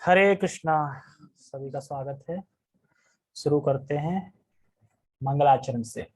हरे कृष्णा। सभी का स्वागत है। शुरू करते हैं मंगलाचरण से।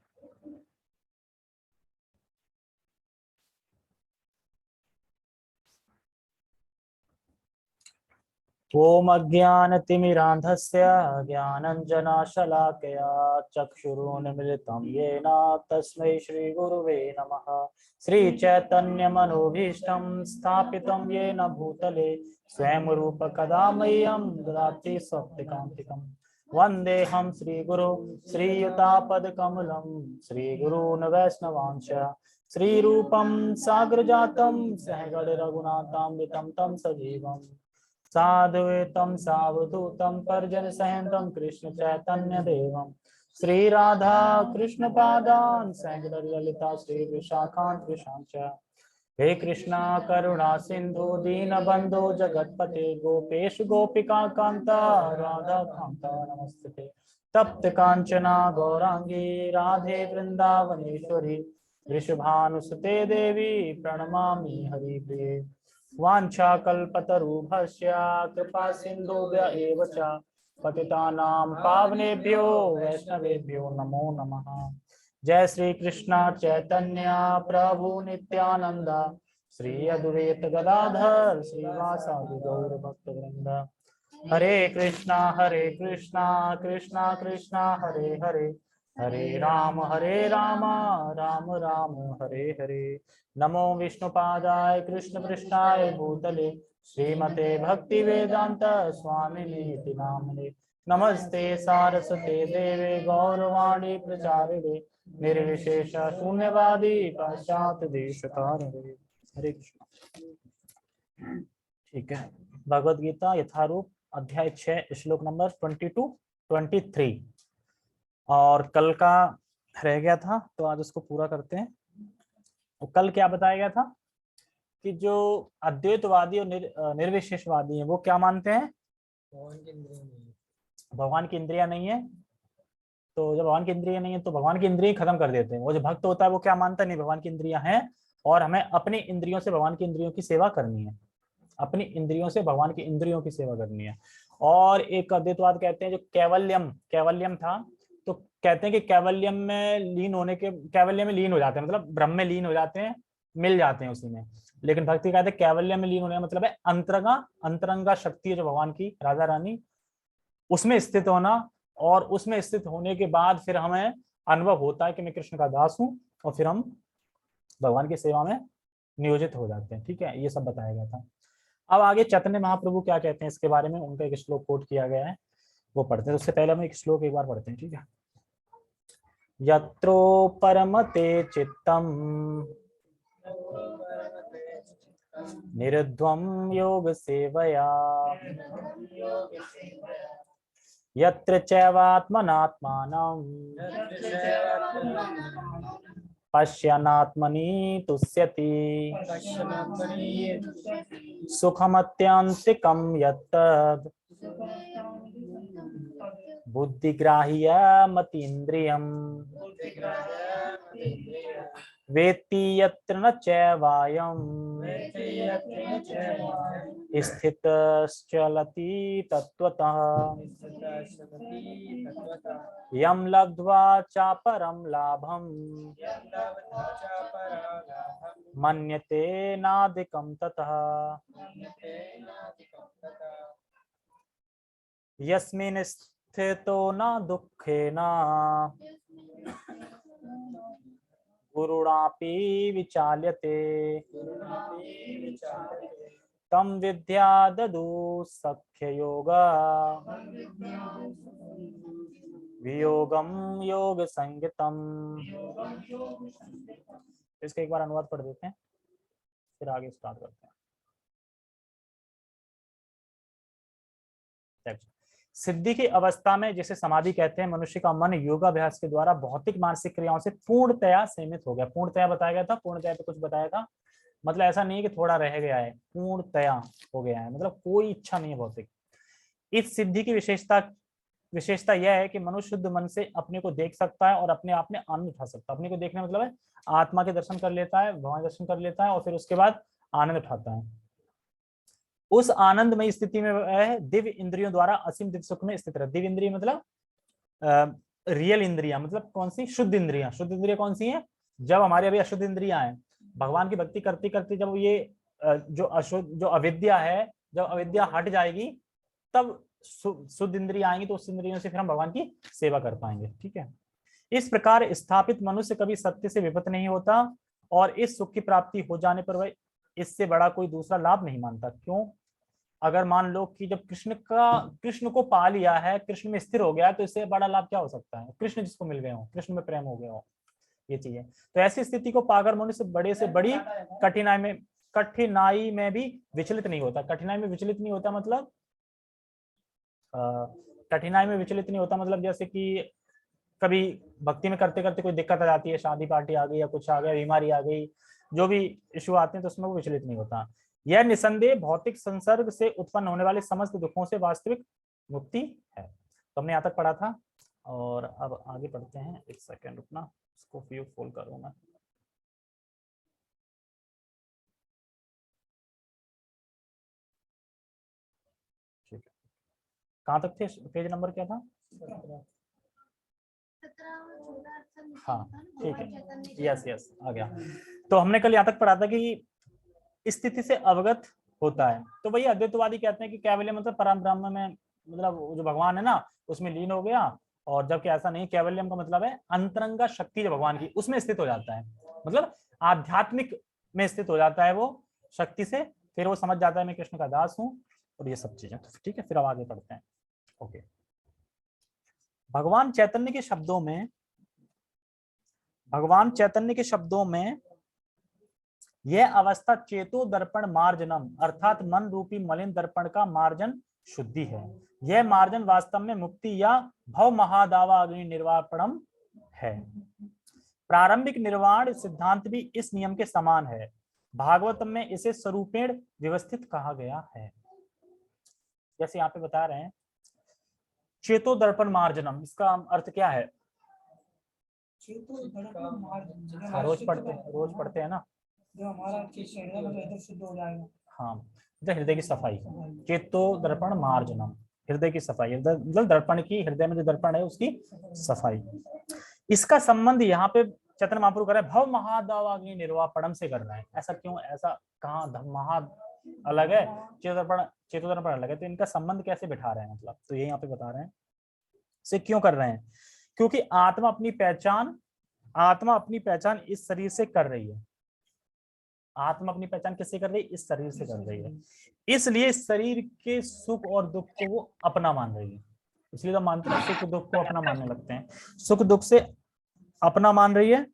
ओम अज्ञानतिमिरान्धस्य ज्ञानञ्जनशलाकया चक्षुरुन्मीलितं येन तस्मै श्रीगुरुवे नमः। श्रीचैतन्यमनोभीष्टं स्थापितं येन भूतले स्वयं रूप कदा मह्यं ददाति स्वप्तिकान्तिकम्। वन्देऽहं श्रीगुरु श्रीयुतापदकमलं श्रीगुरून् वैष्णवांश्च श्रीरूपं साग्रजातं सहगण रघुनाथान्वितं तं सजीवम् साद्वैतं सावधूतं पर्जन सहितं कृष्ण चैतन्य देवं श्री राधा कृष्ण पादान सहित ललिता श्री विशाखान्त विशांच। हे कृष्णा करुणा सिंधु दीन बंधु जगतपते गोपेश गोपिका कांता राधा कांता नमस्ते। तप्त कांचना गौरांगी राधे वृंदावनेश्वरी वृषभानुसुते देवी प्रणमामि हरिप्रिये। वाञ्छाकल्पतरुभ्यश्च कृपा सिन्धुभ्य एव च पतितानां पावनेभ्यो वैष्णवेभ्यो नमो नमः। जय श्री कृष्ण चैतन्य प्रभु नित्यानंद श्री अद्वैत गदाधर श्रीवासादि गौर भक्तवृंद। हरे कृष्णा कृष्णा कृष्णा हरे हरे हरे राम राम राम हरे हरे। नमो विष्णुपादाय कृष्ण पृष्ठाय भूतले श्रीमते भक्ति वेदांत स्वामिनीति नामने। नमस्ते सारस्वते देवे गौरवाणी प्रचारिणे निर्विशेष शून्यवादी पाश्चात देशतारिणे। हरे कृष्ण। ठीक है, भगवद गीता यथारूप अध्याय 6 श्लोक नंबर 22-23 और कल का रह गया था तो आज उसको पूरा करते हैं। तो कल क्या बताया गया था कि जो अद्वैतवादी और निर्विशेषवादी हैं वो क्या मानते हैं? भगवान की इंद्रियां नहीं है। तो जब भगवान की इंद्रियां नहीं है तो भगवान की इंद्रियां खत्म कर देते हैं। वो जो भक्त होता है वो क्या मानता है? नहीं, भगवान की इंद्रियां हैं और हमें अपनी इंद्रियों से भगवान की इंद्रियों की सेवा करनी है। अपनी इंद्रियों से भगवान की इंद्रियों की सेवा करनी है। और एक अद्वैतवाद कहते हैं जो कैवल्यम था, तो कहते हैं कि कैवल्यम में लीन होने के कैवल्य में लीन हो जाते हैं, मतलब ब्रह्म में लीन हो जाते हैं, मिल जाते हैं उसी में। लेकिन भक्ति कहते हैं कैवल्य में लीन होने का मतलब है अंतरंगा शक्ति है जो भगवान की राधा रानी, उसमें स्थित होना। और उसमें स्थित होने के बाद फिर हमें अनुभव होता है कि मैं कृष्ण का दास हूं और फिर हम भगवान की सेवा में नियोजित हो जाते हैं। ठीक है, ये सब बताया गया था। अब आगे चैतन्य महाप्रभु क्या कहते हैं इसके बारे में, उनका एक श्लोक कोट किया गया है, वो पढ़ते हैं। उससे पहले हम एक श्लोक एक बार पढ़ते हैं। ठीक है। यत्रो परमते चित्तम निरुद्धं योग सेवया यत्र चैवात्मनात्मानं पश्यन्नात्मनि तुष्यति सुखमत्यन्तिकं यत्तद् बुद्धिग्राह्यमतीन्द्रियम् वेत्ति यत्र न चैवायं स्थितश्चलति तत्त्वतः यं लब्ध्वा चापरं लाभं मन्यते नाधिकं ततः यस्मिन् स्थितो न दुःखेन गुरुणापि विचाल्यते तम विद्या ददु सख्ययोग वियोगम योग संगतम। इसका एक बार अनुवाद पढ़ देते हैं फिर आगे स्टार्ट करते हैं। सिद्धि की अवस्था में, जैसे समाधि कहते हैं, मनुष्य का मन योगाभ्यास के द्वारा भौतिक मानसिक क्रियाओं से पूर्णतया सीमित हो गया। पूर्णतया बताया गया था, पूर्णतया पे कुछ बताया था, मतलब ऐसा नहीं है कि थोड़ा रह गया है, पूर्णतया हो गया है, मतलब कोई इच्छा नहीं है भौतिक। इस सिद्धि की विशेषता यह है कि मनुष्य शुद्ध मन से अपने को देख सकता है और अपने आप में आनंद उठा सकता है। अपने को देखने मतलब है आत्मा के दर्शन कर लेता है, भगवान दर्शन कर लेता है और फिर उसके बाद आनंद उठाता है। उस आनंदमय स्थिति में वह दिव्य इंद्रियों द्वारा असीम दिव्य सुख में स्थित रहे। दिव्य इंद्रिय मतलब रियल इंद्रिया, मतलब कौन सी? शुद्ध इंद्रिया। शुद्ध इंद्रिया कौन सी है? जब हमारी अभी अशुद्ध इंद्रिया है, भगवान की भक्ति करते करते जब ये जो अशुद्ध, जो अविद्या है, जब अविद्या हट जाएगी तब शुद्ध इंद्रिया आएंगी, तो उस इंद्रियों से फिर हम भगवान की सेवा कर पाएंगे। ठीक है। इस प्रकार स्थापित मनुष्य कभी सत्य से विपत नहीं होता और इस सुख की प्राप्ति हो जाने पर वह इससे बड़ा कोई दूसरा लाभ नहीं मानता। क्यों? अगर मान लो कि जब कृष्ण को पा लिया है, कृष्ण में स्थिर हो गया है, तो इससे बड़ा लाभ क्या हो सकता है? कृष्ण जिसको मिल गए हो, कृष्ण में प्रेम हो गया हो, ये चीज है। तो ऐसी स्थिति को पाकर मनुष्य बड़े से बड़ी कठिनाई में भी विचलित नहीं होता। कठिनाई में विचलित नहीं होता मतलब कठिनाई में विचलित नहीं होता मतलब जैसे कि कभी भक्ति में करते करते कोई दिक्कत आ जाती है, शादी पार्टी आ गई या कुछ आ गया, बीमारी आ गई, जो भी इश्यू आते हैं, तो उसमें वो विचलित नहीं होता। यह निसंदेह भौतिक संसर्ग से उत्पन्न होने वाले समस्त दुखों से वास्तविक मुक्ति है। तो हमने यहाँ तक पढ़ा था और अब आगे पढ़ते हैं। एक सेकेंड रुकना, इसको व्यू फुल करूँ मैं। ठीक है, कहाँ तक थे? पेज नंबर क्या था? हाँ ठीक है, यस यस आ गया। तो हमने कल यहाँ तक पढ़ा था कि स्थिति से अवगत होता है। तो भैया अद्वैतवादी कहते हैं कि कैवल्य मतलब परम ब्रह्म में, मतलब जो भगवान है ना उसमें लीन हो गया, और जबकि ऐसा नहीं, कैवल्यम का मतलब है अंतरंगा शक्ति जो भगवान की, उसमें स्थित हो जाता है, मतलब आध्यात्मिक में स्थित हो जाता है वो शक्ति से, फिर वो समझ जाता है मैं कृष्ण का दास हूँ और ये सब चीजें। तो ठीक है, फिर अब आगे पढ़ते हैं। ओके, भगवान चैतन्य के शब्दों में यह अवस्था चेतो दर्पण मार्जनम अर्थात मन रूपी मलिन दर्पण का मार्जन शुद्धि है। यह मार्जन वास्तव में मुक्ति या भव महादावा अग्नि निर्वापणम है। प्रारंभिक निर्वाण सिद्धांत भी इस नियम के समान है। भागवतम में इसे स्वरूपेण व्यवस्थित कहा गया है। जैसे यहाँ पे बता रहे हैं चेतो दर्पण मार्जनम, इसका अर्थ क्या है? रोज पढ़ते हैं ना, जो हमारा हृदय शुद्ध हो जाएगा। हाँ, हृदय की सफाई, चेतो दर्पण मार्जनम, हृदय की सफाई, हृदय मतलब दर्पण की, हृदय में जो दर्पण है उसकी सफाई। इसका संबंध यहाँ पे चैतन्य महाप्रभु कर रहे हैं भव महादावाग्नि निर्वापणम से कर रहे हैं। ऐसा क्यों? ऐसा कहाँ? महा अलग है, चेतो दर्पण अलग है, तो इनका संबंध कैसे बिठा रहे हैं? मतलब तो ये यहाँ पे बता रहे हैं से क्यों कर रहे हैं, क्योंकि आत्मा अपनी पहचान इस शरीर से कर रही है। आत्मा अपनी पहचान किससे कर रही है? इस शरीर से कर रही है। इसलिए शरीर के सुख और दुख को वो अपना मान रही है। इसलिए तो मानते हैं, सुख दुख को अपना मानने लगते हैं, सुख दुख से अपना मान रही है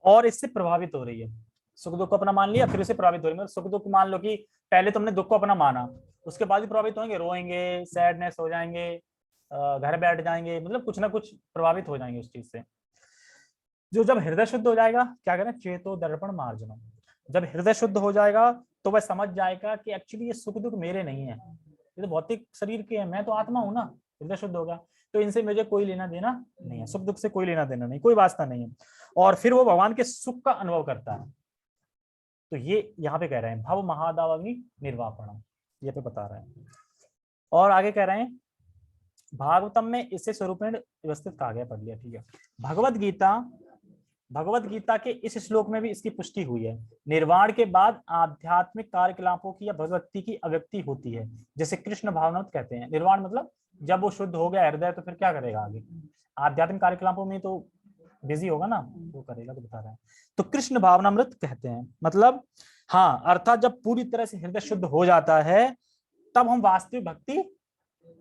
और इससे प्रभावित हो रही है। सुख दुख को अपना मान लिया, फिर इससे प्रभावित हो रही है। सुख दुख मान लो कि पहले तुमने दुख को अपना माना, उसके बाद भी प्रभावित होंगे, रोएंगे, सैडनेस हो जाएंगे, घर बैठ जाएंगे, मतलब कुछ ना कुछ प्रभावित हो जाएंगे उस चीज से। जो जब हृदय शुद्ध हो जाएगा, क्या करें? चेतो दर्पण मार्जनम, जब हृदय शुद्ध हो जाएगा तो वह समझ जाएगा कि एक्चुअली ये सुख दुख मेरे नहीं है, ये तो भौतिक शरीर के हैं, मैं तो आत्मा हूं ना। हृदय शुद्ध होगा तो इनसे मुझे कोई लेना देना नहीं है, सुख दुख से कोई लेना देना नहीं, कोई वास्ता नहीं है, और फिर वो भगवान के सुख का अनुभव करता है। तो ये यहाँ पे कह रहे हैं भव महादावाग्नि निर्वापणम, ये पे बता रहे हैं। और आगे कह रहे हैं भागवतम में इसे स्वरूप में व्यवस्थित कहा गया, पढ़ लिया, ठीक है। भगवत गीता के इस श्लोक में भी इसकी पुष्टि हुई है। निर्वाण के बाद आध्यात्मिक कार्यकलापों की या भगवती की अव्यक्ति होती है, जैसे कृष्ण भावनामृत कहते हैं। निर्वाण मतलब जब वो शुद्ध हो गया हृदय, तो फिर क्या करेगा आगे? आध्यात्मिक कार्यकलापों में तो बिजी होगा ना, वो करेगा, तो बता रहे हैं। तो कृष्ण भावनामृत कहते हैं, मतलब हाँ, अर्थात जब पूरी तरह से हृदय शुद्ध हो जाता है तब हम वास्तविक भक्ति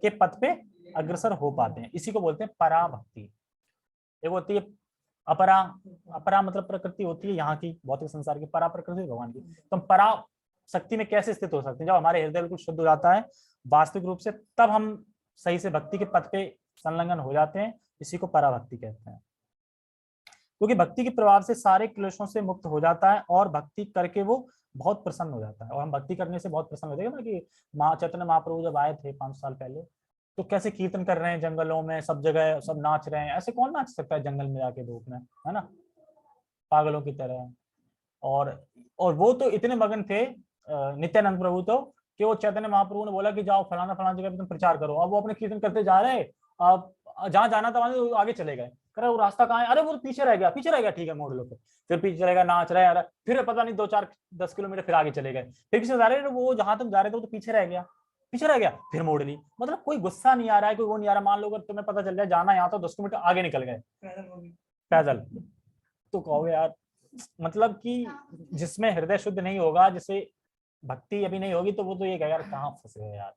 के पथ पे अग्रसर हो पाते हैं। इसी को बोलते हैं पराभक्ति। एक होती है अपरा, अपरा मतलब प्रकृति होती है यहाँ की भौतिक संसार की, परा प्रकृति भगवान की। तो हम परा शक्ति में कैसे स्थित हो सकते हैं? जब हमारे हृदय बिल्कुल शुद्ध हो जाता है वास्तविक रूप से, तब हम सही से भक्ति के पथ पे संलग्न हो जाते हैं। इसी को पराभक्ति कहते हैं, क्योंकि भक्ति के प्रभाव से सारे क्लेशों से मुक्त हो जाता है और भक्ति करके वो बहुत प्रसन्न हो जाता है। और हम भक्ति करने से बहुत प्रसन्न होते हैं ना, कि चैतन्य महाप्रभु जब आए थे 5 साल पहले, तो कैसे कीर्तन कर रहे हैं जंगलों में, सब जगह सब नाच रहे हैं। ऐसे कौन नाच सकता है जंगल में जाके धूप में, है ना, पागलों की तरह। और वो तो इतने मगन थे, नित्यानंद प्रभु तो, कि वो चैतन्य महाप्रभु ने बोला कि जाओ फलाना फलाना जगह पे तुम प्रचार करो। अब वो अपने कीर्तन करते जा रहे, अब जहाँ जाना था वहां आगे चले गए। कह रहे वो रास्ता कहाँ है, अरे वो पीछे रह गया, पीछे रह गया, ठीक है मोड़ लो। फिर पीछे चलेगा, नाच रहे हैं, फिर पता नहीं 2-4-10 किलोमीटर फिर आगे चले गए, फिर किसी जा रहे वो जहां तुम जा रहे थे वो तो पीछे रह गया, पीछे रह गया, फिर मोड़ ली। मतलब कोई गुस्सा नहीं आ रहा है, कोई वो नहीं आ रहा। मान लो अगर तुम्हें पता चल जाए जाना यहाँ तो 10 किलोमीटर आगे निकल गए पैदल, तो कहोगे यार, मतलब कि जिसमें हृदय शुद्ध नहीं होगा, जिसे भक्ति अभी नहीं होगी, तो वो तो ये कहेगा यार कहाँ फंसे हो यार,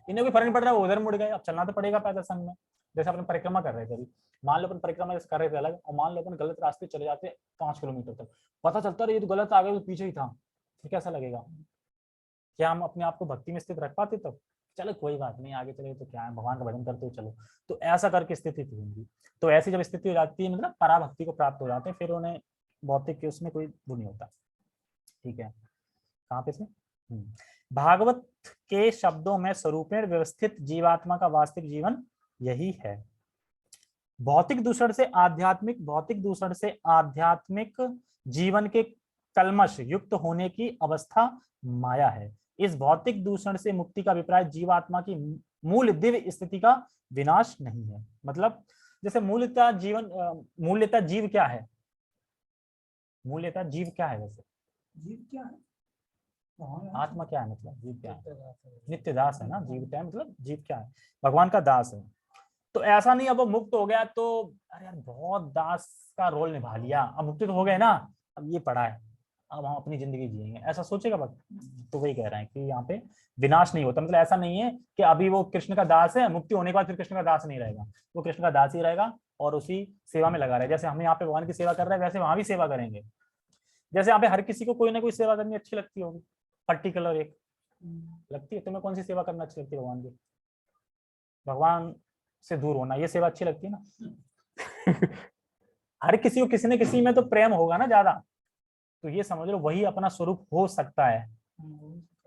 इन्हें कोई फर्क नहीं पड़ रहा, वो उधर मुड़ गए। अब चलना तो पड़ेगा पैदल संग में। जैसे अपने परिक्रमा कर रहे थे अभी, मान लो अपन परिक्रमा जैसे कर रहे थे अलग, और मान लो अपन गलत रास्ते चले जाते 5 किलोमीटर तक, पता चलता रही ये तो गलत आ गए, तो पीछे ही था, फिर कैसा लगेगा? क्या हम अपने आप को भक्ति में स्थित रख पाते? तब चलो कोई बात नहीं, आगे चले तो क्या है, भगवान का भजन करते हो चलो। तो ऐसा करके स्थिति थी उनकी। तो ऐसी जब स्थिति हो जाती है, मतलब पराभक्ति को प्राप्त हो जाते हैं, फिर उन्हें भौतिक के उसमें कोई वो नहीं होता। ठीक है, कहाँ पे थे? भागवत के शब्दों में स्वरूपेण व्यवस्थित जीवात्मा का वास्तविक जीवन यही है। भौतिक दूषण से आध्यात्मिक, भौतिक दूषण से आध्यात्मिक जीवन के कलमश युक्त होने की अवस्था माया है। इस भौतिक दूषण से मुक्ति का अभिप्राय जीवात्मा की मूल दिव्य स्थिति का विनाश नहीं है। मतलब जैसे मूलतः जीवन, मूलतः जीव क्या है? मूलतः जीव क्या है? वैसे जीव क्या है? आत्मा क्या है? मतलब जीव क्या है? नित्य दास है ना। जीव क्या है? मतलब जीव क्या है? भगवान का दास है। तो ऐसा नहीं अब वो मुक्त हो गया तो अरे यार बहुत दास का रोल निभा लिया, अब मुक्त तो हो गए ना, अब ये पड़ा है, अब हम अपनी जिंदगी जिएंगे, ऐसा सोचेगा भक्त? तो वही कह रहे हैं कि यहाँ पे विनाश नहीं होता। मतलब ऐसा नहीं है कि अभी वो कृष्ण का दास है, मुक्ति होने के बाद फिर कृष्ण का दास नहीं रहेगा, वो कृष्ण का दास ही रहेगा और उसी सेवा में लगा रहे। जैसे हम यहाँ पे भगवान की सेवा कर रहे हैं, वैसे वहां भी सेवा करेंगे। जैसे यहाँ पे हर किसी को कोई ना कोई सेवा करनी अच्छी लगती होगी, पर्टिकुलर एक लगती है। तुम्हें कौन सी सेवा करना अच्छी लगती है भगवान की? भगवान से दूर होना, ये सेवा अच्छी लगती है ना। हर किसी को किसी न किसी में तो प्रेम होगा ना ज्यादा, तो ये समझ लो वही अपना स्वरूप हो सकता है।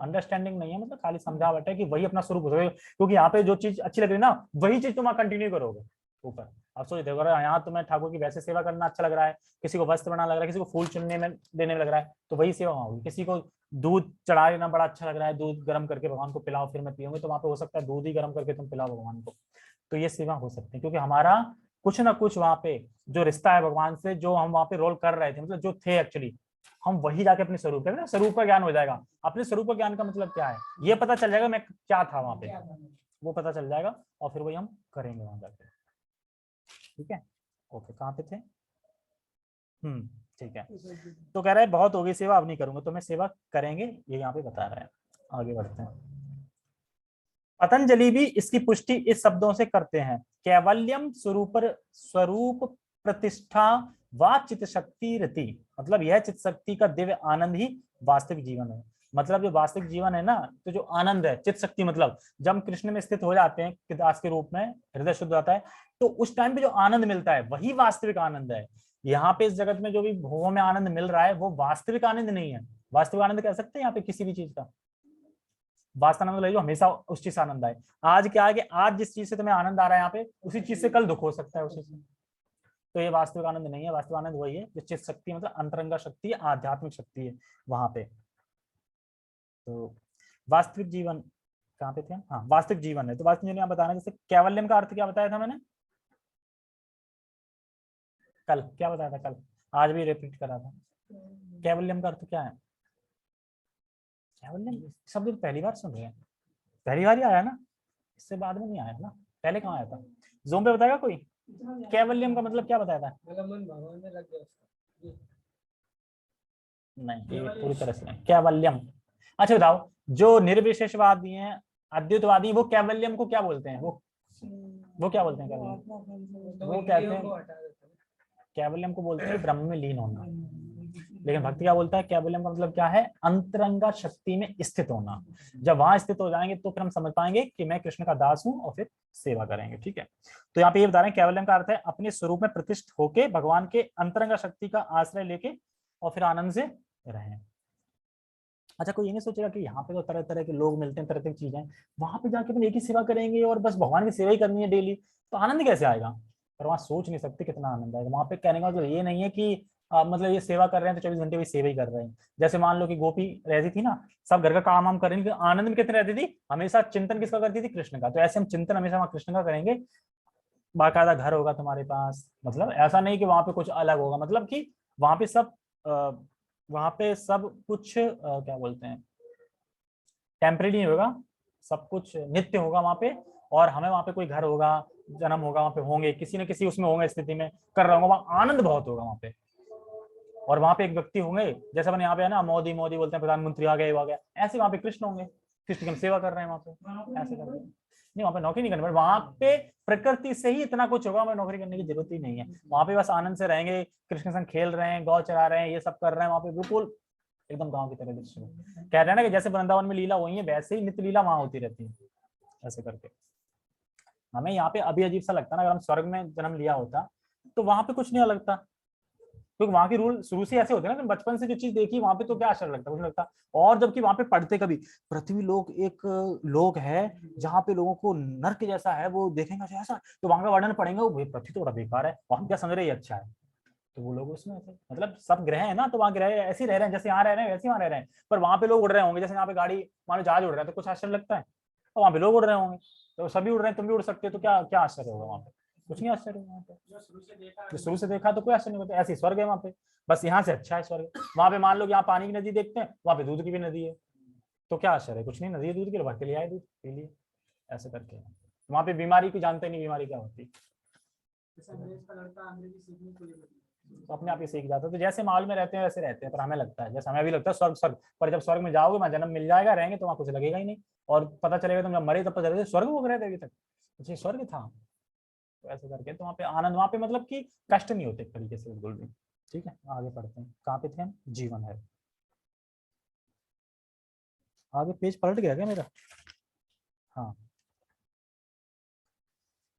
अंडरस्टैंडिंग नहीं है, मतलब खाली समझावट है कि वही अपना स्वरूप हो सकता है। क्योंकि यहाँ पे जो चीज अच्छी लग रही है ना, वही चीज तुम कंटिन्यू करोगे ऊपर। अब सोच देखो, यहाँ तुम्हें ठाकुर की वैसे सेवा करना अच्छा लग रहा है, किसी को वस्त्र बनाना लग रहा है, किसी को फूल चुनने में देने में लग रहा है, तो वही सेवा वहां होगी। किसी को दूध चढ़ा देना बड़ा अच्छा लग रहा है, दूध गर्म करके भगवान को पिलाओ फिर मैं पीऊंगी, तो वहां पे हो सकता है दूध ही गर्म करके तुम पिलाओ भगवान को। तो ये सेवा हो सकती है, क्योंकि हमारा कुछ ना कुछ वहां पे जो रिश्ता है भगवान से, जो हम वहां पे रोल कर रहे थे, मतलब जो थे एक्चुअली, हम वही जाके अपने स्वरूप है, स्वरूप का ज्ञान हो जाएगा। अपने स्वरूप का ज्ञान का मतलब क्या है, ये पता चल जाएगा मैं क्या था वहां पे, वो पता चल जाएगा, और फिर वही हम करेंगे वहां जाके। ठीक है, ओके, कहाँ पे थे? ठीक है। तो कह रहा है बहुत होगी सेवा, अब नहीं करूंगा, तो मैं सेवा करेंगे, ये यहाँ पे बता रहा है। आगे बढ़ते हैं। पतंजलि भी इसकी पुष्टि इस शब्दों से करते हैं, कैवल्यम स्वरूप प्रतिष्ठा व चित्त शक्ति रति। मतलब यह चित्त शक्ति का दिव्य आनंद ही वास्तविक जीवन है। मतलब जो वास्तविक जीवन है ना, तो जो आनंद है, चित्त शक्ति, मतलब जब हम कृष्ण में स्थित हो जाते हैं दास के रूप में, हृदय शुद्ध होता है, तो उस टाइम पे जो आनंद मिलता है वही वास्तविक आनंद है। यहाँ पे इस जगत में जो भी भोगों में आनंद मिल रहा है वो वास्तविक आनंद नहीं है। वास्तविक आनंद कह सकते हैं यहाँ पे किसी भी चीज का, वास्तव आनंद ले लो, हमेशा उस चीज से आनंद आए। आज क्या है कि आज जिस चीज से तुम्हें आनंद आ रहा है यहाँ पे, उसी चीज से कल दुख हो सकता है उसी से। तो ये वास्तविक आनंद नहीं है। वास्तविक आनंद वही है जो चित्त शक्ति, मतलब अंतरंगा शक्ति है, आध्यात्मिक शक्ति है वहां पे। तो वास्तविक जीवन कहाँ पे थे? हाँ, वास्तविक जीवन है। तो वास्तविक जीवन यहाँ बताना, जैसे कैवल्यम का अर्थ क्या बताया था मैंने कल, क्या बताया था कल, आज भी रिपीट करा था। कैवल्यम का अर्थ क्या है? कैवल्यम शब्द पहली बार सुन रहे हैं, पहली बार ही आया ना, इससे बाद में नहीं आया ना, पहले कहाँ आया था? जोम पे बताएगा कोई? कैवल्यम का मतलब क्या बताया था? नहीं, ये पूरी तरह से नहीं। कैवल्यम, अच्छा बताओ, जो निर्विशेषवादी हैं, अद्वैतवादी, वो कैवल्यम को क्या बोलते हैं? वो क्या बोलते हैं कैवल्यम? वो कहते हैं, कैवल्यम को बोलते हैं ब्रह्म में लीन होना। लेकिन भक्ति क्या बोलता है? कैवल्यम का मतलब क्या है? अंतरंगा शक्ति में स्थित होना। जब वहां स्थित हो जाएंगे तो फिर हम समझ पाएंगे कि मैं कृष्ण का दास हूं, और फिर सेवा करेंगे। ठीक है, तो यहाँ पे ये बता रहे हैं कैवल्यम का अर्थ है अपने स्वरूप में प्रतिष्ठित होके भगवान के अंतरंगा शक्ति का आश्रय लेके और फिर आनंद से रहें। अच्छा, कोई ये नहीं सोचेगा कि यहाँ पे तो तरह तरह के लोग मिलते हैं, तरह तरह की चीजें, वहां पे जाके अपन एक ही सेवा करेंगे और बस भगवान की सेवा ही करनी है डेली, तो आनंद कैसे आएगा? पर वहां सोच नहीं सकते कितना आनंद आएगा। वहां पे कहने का मतलब ये नहीं है कि मतलब ये सेवा कर रहे हैं तो 24 घंटे भी सेवा ही कर रहे हैं। जैसे मान लो कि गोपी रहती थी ना, सब घर का काम वाम कर रही थी, आनंद में कितने रहती थी, हमेशा चिंतन किसका करती थी, कृष्ण का। तो ऐसे हम चिंतन हमेशा वहाँ कृष्ण का करेंगे। बाकायदा घर होगा तुम्हारे पास, मतलब ऐसा नहीं कि वहां पे कुछ अलग होगा, मतलब कि वहां पे सब वहां पे सब कुछ क्या बोलते हैं, टेम्परेरी होगा, सब कुछ नित्य होगा वहां पे। और हमें वहां पे कोई घर होगा, जन्म होगा, वहां पे होंगे किसी न किसी उसमें होंगे, स्थिति में कर रहा होगा, वहां आनंद बहुत होगा वहां पे। और वहां पे एक व्यक्ति होंगे, जैसे अपन यहाँ पे है ना, मोदी मोदी बोलते हैं, प्रधानमंत्री आ गए, वो आ गया, ऐसे वहां पे कृष्ण होंगे, कृष्ण की हम सेवा कर रहे हैं वहां पे, ऐसे करके। नहीं, वहां पे नौकरी नहीं करनी, बट वहां पे प्रकृति से ही इतना कुछ होगा, हमें नौकरी करने की जरूरत ही नहीं है। वहां पे बस आनंद से रहेंगे, कृष्ण के संग खेल रहे हैं, गौ चरा रहे हैं, ये सब कर रहे हैं वहां पे, बिल्कुल एकदम गाँव की तरह दृश्य में। कह रहे हैं ना कि जैसे वृंदावन में लीला वही है, वैसे ही नित्य लीला वहां होती रहती है, ऐसे करके। हमें यहाँ पे अभी अजीब सा लगता है ना, अगर हम स्वर्ग में जन्म लिया होता तो वहां पे कुछ नहीं लगता, क्योंकि वहां के रूल शुरू से ऐसे होते हैं ना, तुम बचपन से जो चीज देखी वहां पे तो क्या आश्चर्य लगता है, कुछ नहीं लगता। और जबकि वहां पे पढ़ते कभी पृथ्वी लोक एक लोक है जहाँ पे लोगों को नर्क जैसा है, वो देखेंगे अच्छा ऐसा, तो वहां का वर्णन पढ़ेंगे, वो पृथ्वी तो बड़ा बेकार है, वहां क्या समझ रहे अच्छा है। तो वो लोग उसमें थे, मतलब सब ग्रह है ना, तो वहाँ ग्रह ऐसे ही रह रहे हैं, जैसे यहाँ रह रहे हैं वैसे ही वहाँ रह रहे हैं, पर वहां पे लोग उड़ रहे होंगे, जैसे यहाँ पे गाड़ी मान लो जहाज उड़ रहा है तो कुछ आश्चर्य लगता है, और वहां पे लोग उड़ रहे होंगे, तो सभी उड़ रहे हैं, तुम भी उड़ सकते हो, तो क्या क्या आश्चर्य होगा वहां पे, कुछ नहीं आश्चर्य होगा वहां पे। जो शुरू से देखा तो कोई आश्चर्य नहीं होता, ऐसे स्वर्ग है वहां पे, बस यहाँ से अच्छा है स्वर्ग। वहां पे मान लो यहाँ पानी की नदी देखते हैं, वहां पे दूध की भी नदी है, तो क्या आश्चर्य है, कुछ नहीं, नदी है दूध की, भर के लिए आए दूध पी लिए, ऐसे करके। वहां पे बीमारी की जानते नहीं, बीमारी क्या होती, तो अपने आप ही सीख जाता है। तो जैसे माहौल में रहते हैं वैसे रहते हैं, पर हमें लगता है, जैसे हमें भी लगता है स्वर्ग स्वर्ग, पर जब स्वर्ग में जाओगे, वहां जन्म मिल जाएगा, रहेंगे तो वहां कुछ लगेगा ही नहीं। और पता चलेगा तुम जब मरे तब पता चलेगा स्वर्ग वो रहे थे अभी तक, अच्छा स्वर्ग था। तो ऐसे करके तो वहाँ पे आनंद, वहाँ पे मतलब कि कष्ट नहीं होते एक तरीके से बिल्कुल भी। ठीक है, आगे पढ़ते हैं, कहाँ पे थे हम, जीवन है। आगे पेज पलट गया क्या मेरा, हाँ।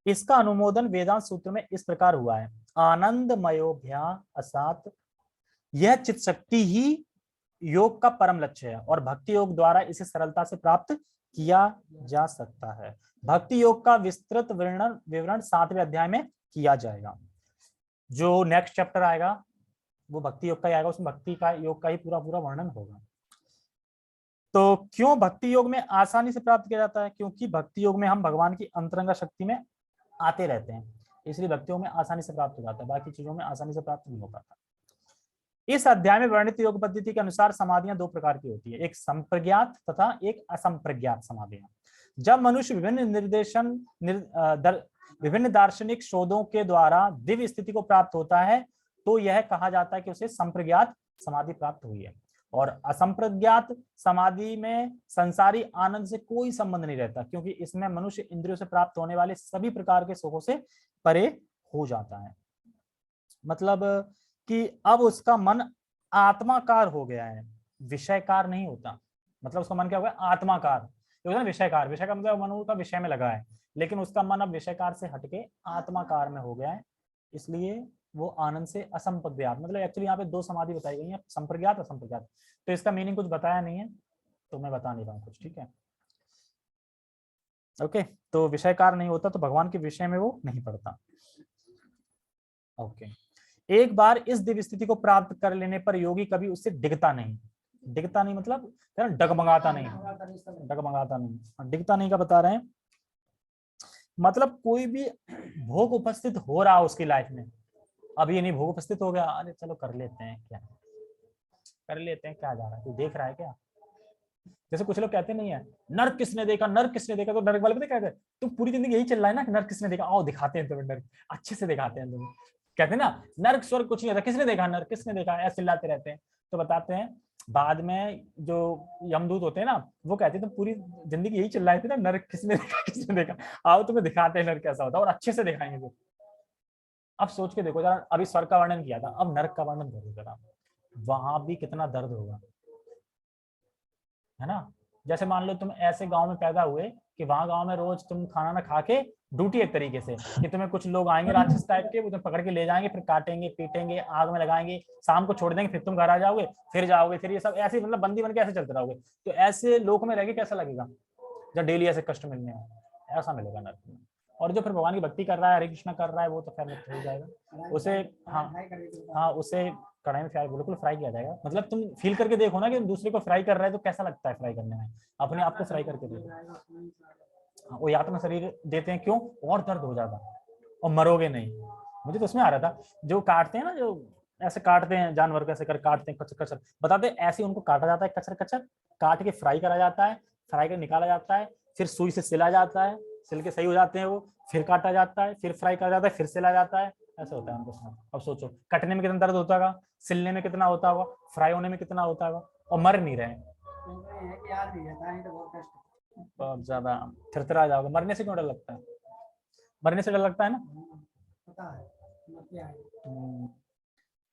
इसका अनुमोदन वेदांत सूत्र में इस प्रकार हुआ है, आनंदमयोभ्या असात, यह चित शक्ति ही योग का परम लक्ष्य है, और भक्ति योग द्वारा इसे सरलता से प्राप्त किया जा सकता है। भक्ति योग का विस्तृत विवरण 7वें अध्याय में किया जाएगा। जो नेक्स्ट चैप्टर आएगा वो भक्ति योग का ही आएगा, उसमें भक्ति का योग का ही पूरा पूरा वर्णन होगा। तो क्यों भक्ति योग में आसानी से प्राप्त किया जाता है, क्योंकि भक्ति योग में हम भगवान की अंतरंग शक्ति में आते रहते हैं, इसलिए भक्ति योग में आसानी से प्राप्त हो जाता है, बाकी चीजों में आसानी से प्राप्त नहीं हो पाता। इस अध्याय में वर्णित योग पद्धति के अनुसार समाधियां दो प्रकार की होती है, एक संप्रज्ञात तथा एक असंप्रज्ञात समाधियां। जब मनुष्य विभिन्न दार्शनिक शोधों के द्वारा दिव्य स्थिति को प्राप्त होता है, तो यह कहा जाता है कि उसे संप्रज्ञात समाधि प्राप्त हुई है। और असंप्रज्ञात समाधि में संसारी आनंद से कोई संबंध नहीं रहता, क्योंकि इसमें मनुष्य इंद्रियों से प्राप्त होने वाले सभी प्रकार के सुखों से परे हो जाता है। मतलब कि अब उसका मन आत्माकार हो गया है, विषयकार नहीं होता। मतलब उसका मन क्या हो गया, आत्माकार, विषयकार, विषय का मतलब मन का विषय में लगा है, लेकिन उसका मन अब विषयकार से हटके आत्माकार में हो गया है, इसलिए वो आनंद से असंप्रज्ञात, मतलब एक्चुअली यहाँ पे दो समाधि बताई गई है, संप्रज्ञात असंप्रज्ञात। तो इसका मीनिंग कुछ बताया नहीं है, तो मैं बता नहीं रहा हूँ कुछ, ठीक है। ओके, तो विषयकार नहीं होता तो भगवान के विषय में वो नहीं पड़ता। ओके, एक बार इस दिव्य स्थिति को प्राप्त कर लेने पर योगी कभी उससे डिगता नहीं। डिगता नहीं मतलब डगमगाता नहीं, डगमगाता नहीं, डिगता नहीं का बता रहे हैं, मतलब कोई भी भोग उपस्थित हो रहा उसकी लाइफ में, अब ये नहीं भोग उपस्थित हो गया, अरे चलो कर लेते हैं, क्या कर लेते हैं, क्या जा रहा है, तू देख रहा है क्या। जैसे कुछ लोग कहते नहीं है नर्क किसने देखा, नर्क किसने देखा, तो नर्क वाले पता क्या कहते हैं, तुम पूरी जिंदगी यही चल रहा है ना कि नर्क किसने देखा, आओ दिखाते हैं तुम्हें नर्क, अच्छे से दिखाते हैं तुम्हें, कहते हैं ना नर्क स्वर्ग कुछ नहीं होता, किसने देखा नर्क, किसने देखा, ऐसे चिल्लाते रहते हैं। तो बताते हैं बाद में जो यमदूत होते हैं ना, वो कहते हैं तुम पूरी जिंदगी यही चिल्लाए थे ना नर्क किसने देखा, किसने देखा, आओ तुम्हें दिखाते हैं नर्क कैसा होता है, और अच्छे से दिखाएंगे फिर। अब सोच के देखो जरा, अभी स्वर्ग का वर्णन किया था, अब नर्क का वर्णन करो जरा, वहां भी कितना दर्द होगा, है ना। जैसे मान लो तुम ऐसे गांव में पैदा हुए कि वहां गांव में रोज तुम खाना ना खा के ड्यूटी, एक तरीके से कि तुम्हें कुछ लोग आएंगे राक्षस टाइप के, वो तुम्हें पकड़ के ले जाएंगे, फिर काटेंगे पीटेंगे आग में लगाएंगे, शाम को छोड़ देंगे, फिर तुम घर आ जाओगे, फिर जाओगे, फिर ये सब ऐसे मतलब बंदी बन के ऐसे चलते रहोगे। तो ऐसे लोक में रह के कैसा लगेगा जब डेली ऐसे कष्ट मिलने हैं, ऐसा मिलेगा नर्क में। और जो फिर भगवान की भक्ति कर रहा है, हरे कृष्णा कर रहा है, वो तो खैर मुक्त हो जाएगा। उसे हाँ उसे कढ़ाई में फ्राई, बिल्कुल फ्राई किया जाएगा। मतलब तुम फील करके देखो ना कि दूसरे को फ्राई कर रहा है तो कैसा लगता है फ्राई करने में, अपने आप को फ्राई करके देखो। वो यात्रा शरीर देते हैं क्यों, और दर्द हो जाता और मरोगे नहीं। मुझे तो उसमें आ रहा था, जो काटते हैं ना, जो ऐसे काटते हैं जानवर को, ऐसे कर काटते हैं कचर कचर, बताते ऐसे उनको काटा जाता है कचर कचर, काट के फ्राई करा जाता है, फ्राई कर निकाला जाता है, फिर सुई से सिला जाता है, सिल के सही हो जाते हैं वो, फिर काटा जाता है, फिर फ्राई करा जाता है, फिर सिला जाता है। ऐसा होता है उनको साथ। अब सोचो कटने में कितना दर्द होता होगा, सिलने में कितना होता होगा, फ्राई होने में कितना होता होगा, और मर नहीं रहे। बहुत ज्यादा थरथरा जाओगे। मरने से क्यों डर लगता है, मरने से डर लगता है ना।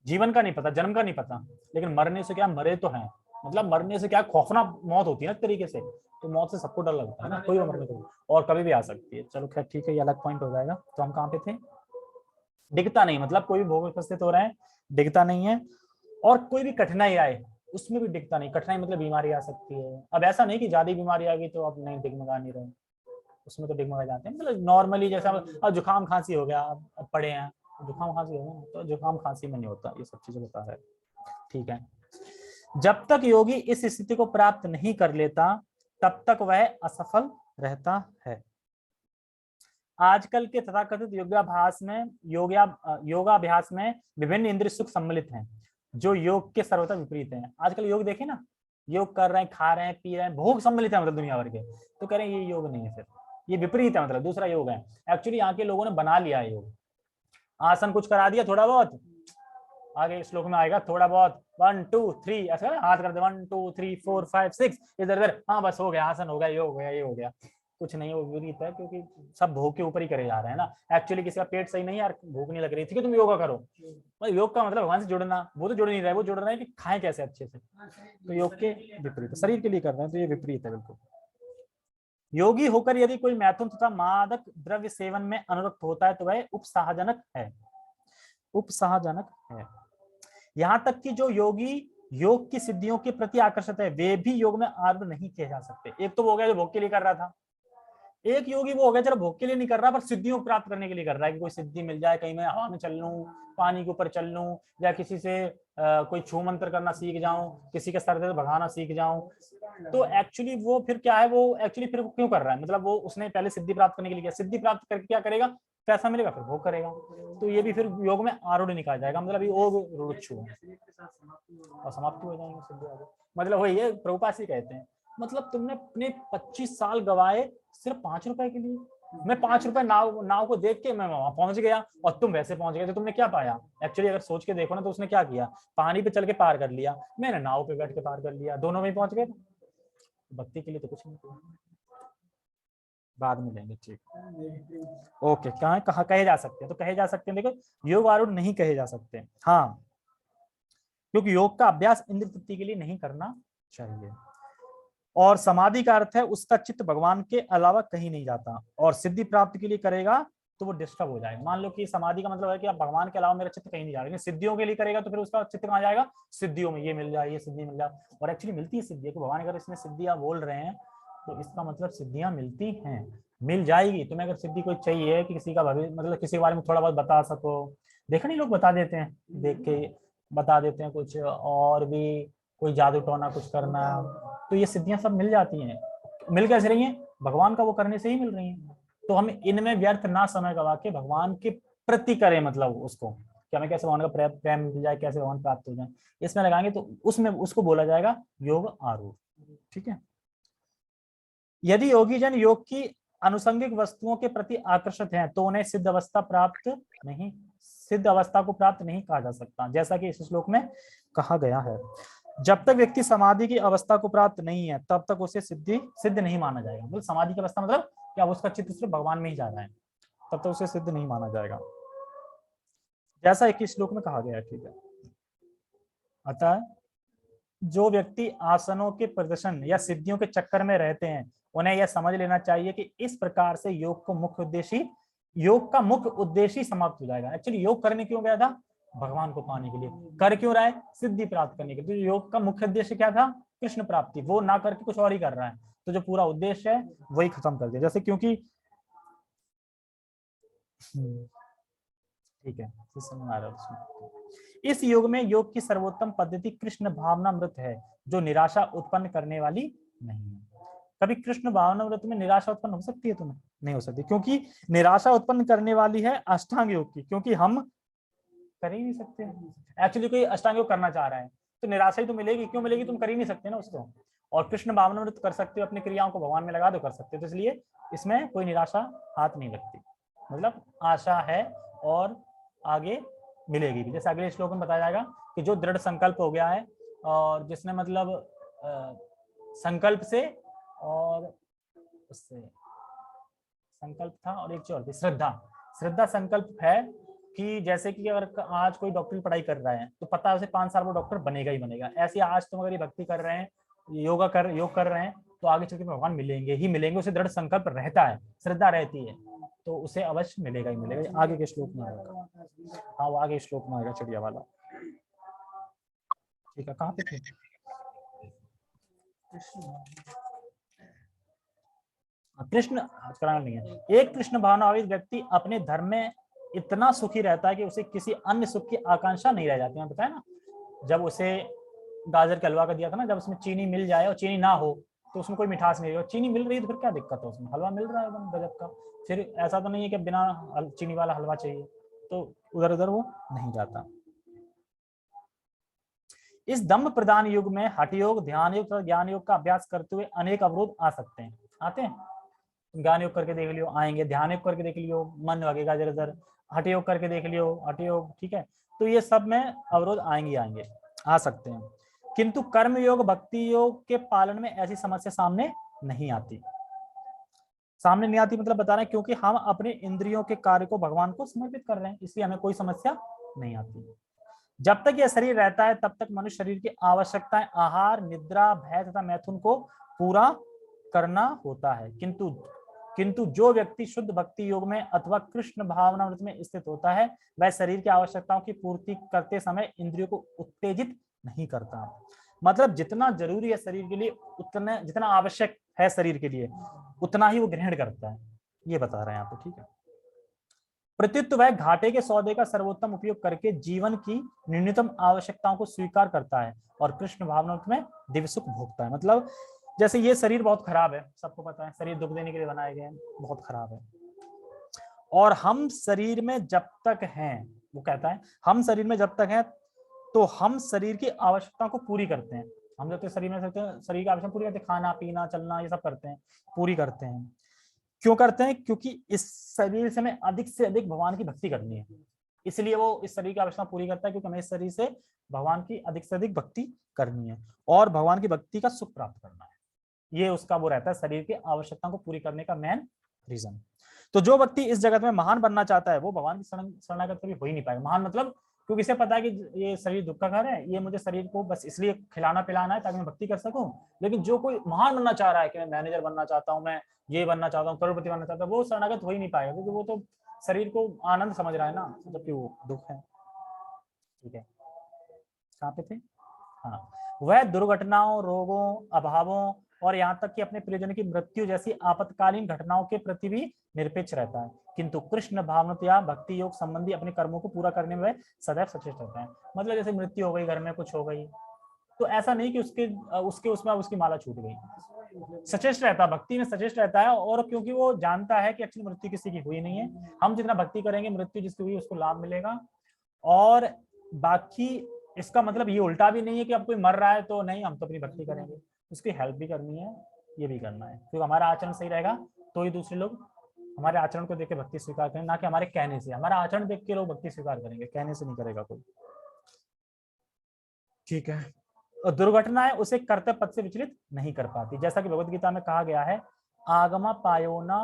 जीवन का नहीं पता, जन्म का नहीं पता, लेकिन मरने से क्या, मरे तो हैं। मतलब मरने से क्या, खौफनाक मौत होती है ना तरीके से, तो मौत से सबको डर लगता है ना, कोई मरने को, और कभी भी आ सकती है। चलो खैर ठीक है, ये अलग पॉइंट हो जाएगा। तो हम कहाँ पे थे, दिखता नहीं, मतलब कोई भी भोग उपस्थित हो रहा है, दिखता नहीं है। और कोई भी कठिनाई आए उसमें भी दिखता नहीं। कठिनाई मतलब बीमारी आ सकती है। अब ऐसा नहीं कि ज्यादा बीमारी आ गई तो अब नहीं, दिगमगा नहीं रहे, उसमें तो डिगमगा जाते हैं। मतलब नॉर्मली जैसा अब जुकाम खांसी हो गया, अब पड़े हैं, जुकाम खांसी हो गया तो जुकाम खांसी में नहीं होता, ये सब चीजें बता रहे हैं। ठीक है, जब तक योगी इस स्थिति को प्राप्त नहीं कर लेता तब तक वह असफल रहता है। आजकल के तथाकथित योगाभ्यास में योगाभ्यास में विभिन्न इंद्रिय सुख सम्मिलित हैं, जो योग के सर्वथा विपरीत हैं। आजकल योग देखे ना, योग कर रहे हैं, खा रहे हैं, पी रहे हैं, भोग सम्मिलित है मतलब दुनिया भर के, तो कह रहे हैं ये योग नहीं है, फिर ये विपरीत है, मतलब दूसरा योग है। एक्चुअली यहाँ के लोगों ने बना लिया है योग, आसन कुछ करा दिया थोड़ा बहुत, आगे श्लोक में आएगा थोड़ा बहुत 1 2 3 ऐसा हाथ कर दे 1 2 3 4 5 6 इधर इधर, हाँ बस हो गया, आसन हो गया, ये हो गया, ये हो गया। कुछ नहीं, वो विपरीत है, क्योंकि सब भूख के ऊपर ही करे जा रहे हैं ना। एक्चुअली किसी का पेट सही नहीं यार, भूख नहीं लग रही थी कि तुम योगा करो, मतलब योग का मतलब भगवान से जुड़ना, वो तो जुड़ नहीं रहा है, वो जुड़ रहा है कि खाएं कैसे अच्छे से, तो योग के विपरीत, शरीर के लिए कर रहे हैं तो ये विपरीत है बिल्कुल। योगी होकर यदि कोई मैथुन तथा मादक द्रव्य सेवन में अनुरक्त होता है तो वह उपसाहजनक है, उपसाहजनक है। यहाँ तक कि जो योगी योग की सिद्धियों के प्रति आकर्षित है वे भी योग में आरूढ़ नहीं किए जा सकते। एक तो वो हो गया जो भोग के लिए कर रहा था, एक योगी वो हो गया चलो भोग के लिए नहीं कर रहा पर सिद्धियों प्राप्त करने के लिए कर रहा है, कि कोई सिद्धि मिल जाए, कहीं मैं हवा में चल लूं, पानी के ऊपर चल लूं, या किसी से कोई छू मंत्र करना सीख जाऊं, किसी के सर से भगाना सीख जाऊं। तो एक्चुअली वो फिर क्या है, वो एक्चुअली फिर क्यों कर रहा है, मतलब वो उसने पहले सिद्धि प्राप्त करने के लिए किया, सिद्धि प्राप्त करके क्या करेगा, पैसा मिलेगा फिर भोग करेगा, तो ये भी फिर योग में आरूढ़ निकाला जाएगा, मतलब रूढ़ और समाप्ति हो जाएंगे सिद्धि आगे। मतलब वही है, प्रभुपाद जी कहते हैं, मतलब तुमने अपने 25 साल गवाए सिर्फ 5 रुपए के लिए। मैं 5 रुपए नाव को देख के मैं वहां पहुंच गया और तुम वैसे पहुंच गए, तो तुमने क्या पाया। एक्चुअली अगर सोच के देखो ना तो उसने क्या किया, पानी पे चल के पार कर लिया, मैंने नाव पे बैठ के पार कर लिया, दोनों में पहुंच गए। भक्ति के लिए तो कुछ नहीं किया, बाद में लेंगे ठीक। ओके, कहाँ कहे जा सकते हैं, तो कहे जा सकते हैं, देखो योग आरूढ़ नहीं कहे जा सकते, हाँ, क्योंकि योग का अभ्यास इंद्र तृप्ति के लिए नहीं करना चाहिए। और समाधि का अर्थ है उसका चित्त भगवान के अलावा कहीं नहीं जाता, और सिद्धि प्राप्ति के लिए करेगा तो वो डिस्टर्ब हो जाएगा। मान लो कि समाधि का मतलब है कि आप भगवान के अलावा मेरा चित्त कहीं नहीं जा रहा, लेकिन सिद्धियों के लिए करेगा तो फिर उसका चित्त कहाँ जाएगा, सिद्धियों में, ये मिल जाए, ये सिद्धि मिल जाए। और एक्चुअली मिलती है सिद्धि, कि भगवान अगर इसमें सिद्धियां बोल रहे हैं तो इसका मतलब सिद्धियां मिलती हैं, मिल जाएगी। तुम्हें अगर सिद्धि कोई चाहिए कि किसी का भविष्य, मतलब किसी के बारे में थोड़ा बहुत बता सको, देखा नहीं लोग बता देते हैं, देख के बता देते हैं कुछ, और भी कोई जादू टोना कुछ करना, तो ये सिद्धियां सब मिल जाती हैं। मिल कैसे रही हैं, भगवान का वो करने से ही मिल रही हैं। तो हम इनमें व्यर्थ ना समय गवा के भगवान के प्रति करें, मतलब उसको कि हमें कैसे भगवान का प्रेम मिल जाए, कैसे भगवान प्राप्त हो जाए, इसमें लगाएंगे तो उसमें उसको बोला जाएगा योग आरूढ़। ठीक है, यदि योगी जन योग की अनुसंगिक वस्तुओं के प्रति आकर्षित हैं तो उन्हें सिद्ध अवस्था को प्राप्त नहीं कहा जा सकता, जैसा कि इस श्लोक में कहा गया है। जब तक व्यक्ति समाधि की अवस्था को प्राप्त नहीं है तब तक उसे सिद्ध नहीं माना जाएगा। मतलब समाधि की अवस्था मतलब क्या, उसका चित्त सिर्फ भगवान में ही जा रहा है, तब तक उसे सिद्ध नहीं माना जाएगा, जैसा 21 श्लोक में कहा गया है। ठीक है, अतः जो व्यक्ति आसनों के प्रदर्शन या सिद्धियों के चक्कर में रहते हैं उन्हें यह समझ लेना चाहिए कि इस प्रकार से योग का मुख्य उद्देश्य समाप्त हो जाएगा। एक्चुअली योग करने क्यों गया था, भगवान को पाने के लिए। कर क्यों रहा है, सिद्धि प्राप्त करने के लिए। तो योग का मुख्य उद्देश्य क्या था, कृष्ण प्राप्ति, वो ना करके कुछ और ही कर रहा है, तो जो पूरा उद्देश्य है वही खत्म कर दिया। जैसे क्योंकि ठीक है, समझ आ रहा है उसमें। इस युग में योग की सर्वोत्तम पद्धति कृष्ण भावनामृत है, जो निराशा उत्पन्न करने वाली नहीं है। कभी कृष्ण भावनामृत में निराशा उत्पन्न हो सकती है तुम्हें? नहीं हो सकती, क्योंकि निराशा उत्पन्न करने वाली है अष्टांग योग की, क्योंकि हम कर ही नहीं सकते। एक्चुअली कोई अष्टांग योग करना चाह रहा है तो निराशा ही तो मिलेगी, क्यों मिलेगी? तुम कर ही नहीं सकते ना उसको। और कृष्ण भावनामृत कर सकते हो, अपनी क्रियाओं को भगवान में लगा दो, कर सकते हो। तो इसलिए इसमें कोई निराशा हाथ नहीं लगती, मतलब आशा है और आगे मिलेगी भी। जैसे अगले श्लोक में बताया जाएगा कि जो दृढ़ संकल्प हो गया है और जिसने मतलब संकल्प से और उससे संकल्प था और एक चीज और थी, श्रद्धा संकल्प है कि जैसे कि अगर आज कोई डॉक्टर की पढ़ाई कर रहा है तो पता है उसे 5 साल वो डॉक्टर बनेगा ही बनेगा। ऐसे आज तुम अगर ये भक्ति कर रहे हैं, योग कर रहे हैं, तो आगे चल के भगवान मिलेंगे ही मिलेंगे। उसे दृढ़ संकल्प रहता है, श्रद्धा रहती है, तो उसे अवश्य मिलेगा ही मिलेगा। आगे के श्लोक में आएगा। हाँ, वो आगे श्लोक में आएगा, चिड़िया वाला। ठीक है, कहाँ पे थे? कृष्ण कराना नहीं है। एक कृष्ण भावनावित व्यक्ति अपने धर्म में इतना सुखी रहता है कि उसे किसी अन्य सुख की आकांक्षा नहीं रह जाती। मैं बताया ना, जब उसे गाजर के हलवा का दिया था ना, जब उसमें चीनी मिल जाए और चीनी ना हो तो उसमें कोई मिठास नहीं रही, और चीनी मिल रही है तो फिर क्या दिक्कत है? उसमें हलवा मिल रहा है एकदम गजब का। फिर ऐसा तो नहीं है कि बिना चीनी वाला हलवा चाहिए, तो उधर उधर वो नहीं जाता। इस दम्भ प्रदान युग में हठ योग, ध्यान योग तथा ज्ञान योग का अभ्यास करते हुए अनेक अवरोध आ सकते हैं। आते हैं? ज्ञान योग करके देख लियो, आएंगे। ध्यान योग करके देख लियो, मन लगेगा इधर उधर। हठ योग करके देख लियो, हठ योग, ठीक है। तो ये सब में अवरोध आएंगे, आ सकते हैं। किंतु कर्म योग, भक्ति योग के पालन में ऐसी समस्या सामने नहीं आती। मतलब बता रहे हैं क्योंकि हम अपने इंद्रियों के कार्य को भगवान को समर्पित कर रहे हैं, इसलिए हमें कोई समस्या नहीं आती। जब तक यह शरीर रहता है तब तक मनुष्य शरीर की आवश्यकताएं आहार, निद्रा, भय तथा मैथुन को पूरा करना होता है। किंतु जो व्यक्ति शुद्ध भक्ति योग में अथवा कृष्ण भावनामृत में स्थित होता है, वह शरीर की आवश्यकताओं की पूर्ति करते समय इंद्रियों को उत्तेजित नहीं करता। मतलब जितना जरूरी है शरीर के लिए, उतना जितना आवश्यक है शरीर के लिए, उतना ही वो ग्रहण करता है, ये बता रहे हैं यहाँ पे। ठीक है। प्रत्युत वह घाटे के सौदे का सर्वोत्तम उपयोग करके जीवन की न्यूनतम आवश्यकताओं को स्वीकार करता है और कृष्ण भावनामृत में दिव्य सुख भोगता है। मतलब जैसे ये शरीर बहुत खराब है, सबको पता है, शरीर दुख देने के लिए बनाए गए हैं, बहुत खराब है। और हम शरीर में जब तक हैं, वो कहता है हम शरीर में जब तक हैं तो हम शरीर की आवश्यकताओं को पूरी करते हैं। हम जब तक शरीर में सकते हैं, शरीर की आवश्यकता पूरी करते हैं, खाना पीना चलना ये सब करते हैं, पूरी करते हैं। क्यों करते हैं? क्योंकि इस शरीर से हमें अधिक से अधिक भगवान की भक्ति करनी है, इसलिए वो इस शरीर की आवश्यकता पूरी करता है, क्योंकि हमें इस शरीर से भगवान की अधिक से अधिक भक्ति करनी है और भगवान की भक्ति का सुख प्राप्त करना है। ये उसका वो रहता है, शरीर की आवश्यकताओं को पूरी करने का मेन रीजन। तो जो व्यक्ति इस जगत में महान बनना चाहता है वो भगवान की शरणागत कभी हो ही नहीं पाएगा। महान मतलब क्योंकि इसे पता है कि ये शरीर दुख का घर है, ये मुझे शरीर को बस इसलिए खिलाना पिलाना है ताकि मैं भक्ति कर सकूं। लेकिन जो कोई महान बनना चाह रहा है कि मैं मैनेजर बनना चाहता हूँ, मैं ये बनना चाहता हूँ, करोड़पति बनना चाहता हूँ, वो शरणागत हो ही नहीं पाएगा, क्योंकि वो तो शरीर को आनंद समझ रहा है ना, जबकि वो दुख है। ठीक है, कहाँ पे थे? हाँ, वह दुर्घटनाओं, रोगों, अभावों और यहाँ तक कि अपने प्रियजन की मृत्यु जैसी आपातकालीन घटनाओं के प्रति भी निरपेक्ष रहता है। किंतु कृष्ण भावनामृत या भक्ति योग संबंधी अपने कर्मों को पूरा करने में सदैव सचेत रहता है। मतलब जैसे मृत्यु हो गई, घर में कुछ हो गई, तो ऐसा नहीं कि उसके उसमें उसकी माला छूट गई। सचेत रहता है, भक्ति में सचेत रहता है, और क्योंकि वो जानता है कि एक्चुअली मृत्यु किसी की हुई नहीं है। हम जितना भक्ति करेंगे, मृत्यु जिसकी हुई उसको लाभ मिलेगा। और बाकी इसका मतलब ये उल्टा भी नहीं है कि अब कोई मर रहा है तो नहीं, हम तो अपनी भक्ति करेंगे, उसकी हेल्प भी करनी है, ये भी करना है, क्योंकि हमारा आचरण सही रहेगा तो ही दूसरे लोग हमारे आचरण को देख के भक्ति स्वीकार करें, ना कि हमारे कहने से। हमारा आचरण देख के लोग भक्ति स्वीकार करेंगे, कहने से नहीं करेगा कोई। ठीक है। और दुर्घटनाएं उसे कर्तव्य पथ से विचलित नहीं कर पाती, जैसा कि भगवद गीता में कहा गया है, आगमा पायोना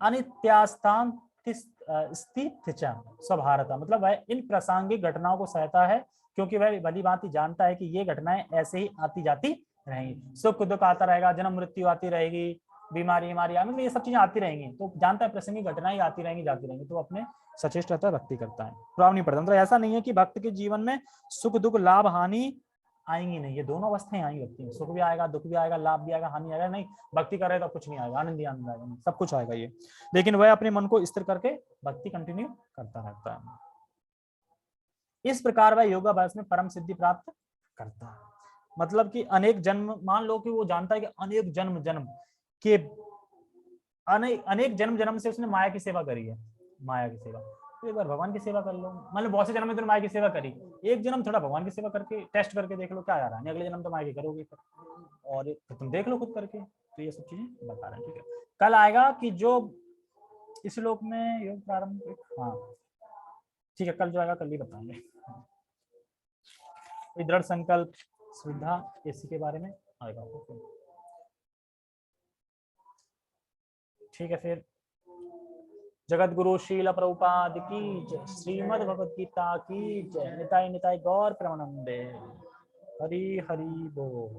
अनित्यास्तान स्वभारता। मतलब वह इन प्रासंगिक घटनाओं को सहता है क्योंकि वह भली भांति जानता है कि ये घटनाएं ऐसे ही आती जाती रहेंगी, सुख दुख आता रहेगा, जन्म मृत्यु आती रहेगी, बीमारी मतलब ये सब चीजें आती रहेंगी, तो जानता है प्रासंगिक घटनाएं आती रहेंगी जाती रहेंगी, तो अपने सचेत रहता है, भक्ति करता है, प्रभाव नहीं पड़ता। मतलब ऐसा नहीं है कि भक्त के जीवन में सुख दुख लाभ हानि आएंगी नहीं, ये दोनों अवस्थाएं आएंगी भक्ति में, सुख भी आएगा, दुख भी आएगा, लाभ भी आएगा, हानि आएगा, नहीं भक्ति कर रहे तो कुछ नहीं आएगा, आनंद ही आनंद आएगा, सब कुछ आएगा ये, लेकिन वह अपने मन को स्थिर करके भक्ति कंटिन्यू करता रहता है। इस प्रकार वह योगाभ्यास में परम सिद्धि प्राप्त करता है। मतलब कि अनेक जन्म, मान लो कि वो जानता है कि अनेक जन्म जन्म के अनेक जन्म जन्म से उसने माया की सेवा करी है, माया की सेवा, तो एक बार भगवान की सेवा कर लो। मतलब बहुत से जन्म में तुमने माया की सेवा करी, एक जन्म थोड़ा भगवान की सेवा करके टेस्ट करके देख लो क्या आ रहा है, अगले जन्म तो माया की करोगे फिर, और फिर तुम देख लो खुद करके। तो ये सब चीजें बता रहे हैं, ठीक है। कल आएगा कि जो इस श्लोक में योग प्रारंभ, हाँ ठीक है, कल जो आएगा कल ही बताएंगे। दृढ़ संकल्प, श्रद्धा, इसी के बारे में आएगा, ठीक है। फिर जगत गुरु श्रील प्रभुपाद की जय, श्रीमद् भगवद गीता की जय, निताय निताय गौर प्रेमानंदे, हरि हरि बोल।